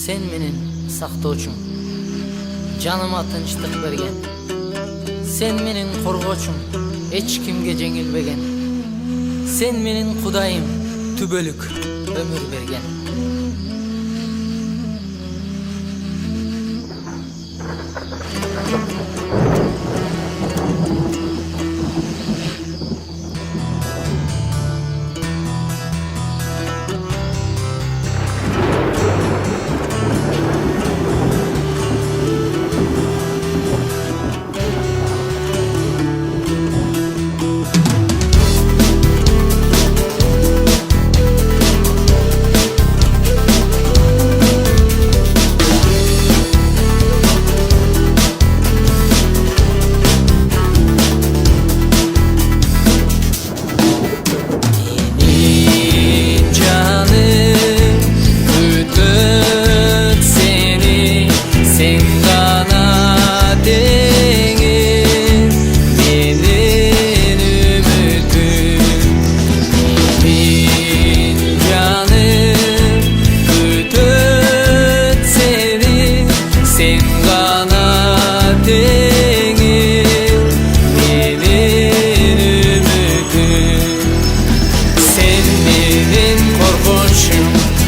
Sen menin saktoochum, canıma tınçlık bergen. Sen menin korgochum, hiç kimge jеңилбеген. Sen menin Kudayım, tübölük ömür bergen.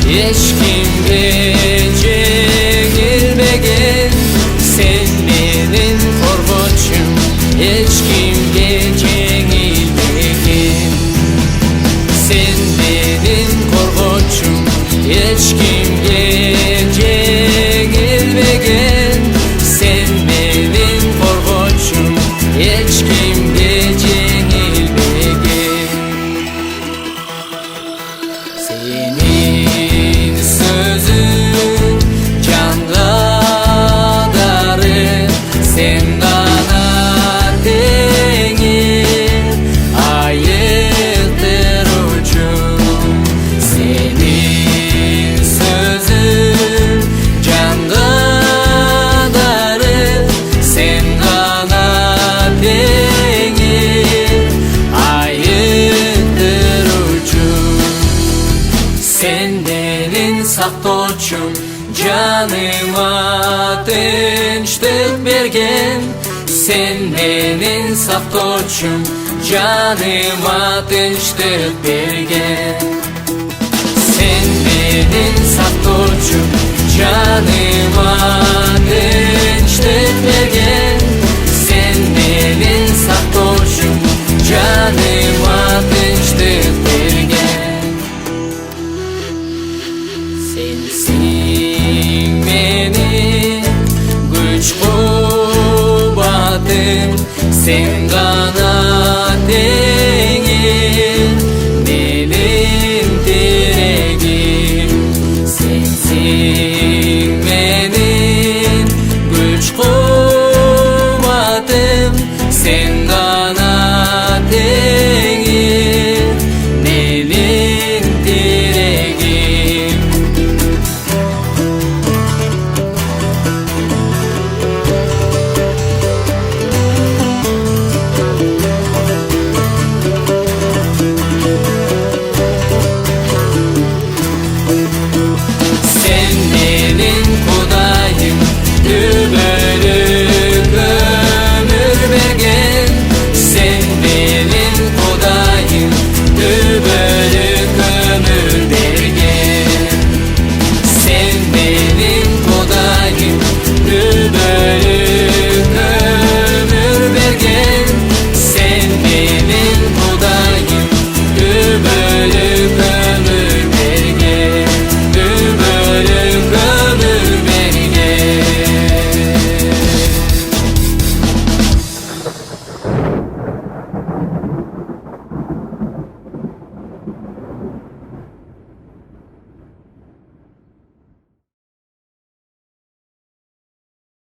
Hiç kimge jеңилбеген. Sen menin korgochum, hiç kimge jеңилбеген. Sen menin korgochum, hiç kimge jеңилбеген. Sen menin korgochum, hiç kimge jеңилбеген. Senin sözün canga darı, sen gana tengir ayıktırıcım. Senin sözün canga darı, sen gana tengir ayıktırıcım. Sen menin saktoochum, canıma tınçlık bergen. Sen menin saktoochum, canıma tınçlık bergen. Sen menin saktoochum, canıma tınçlık bergen. Sen menin saktoochum, canıma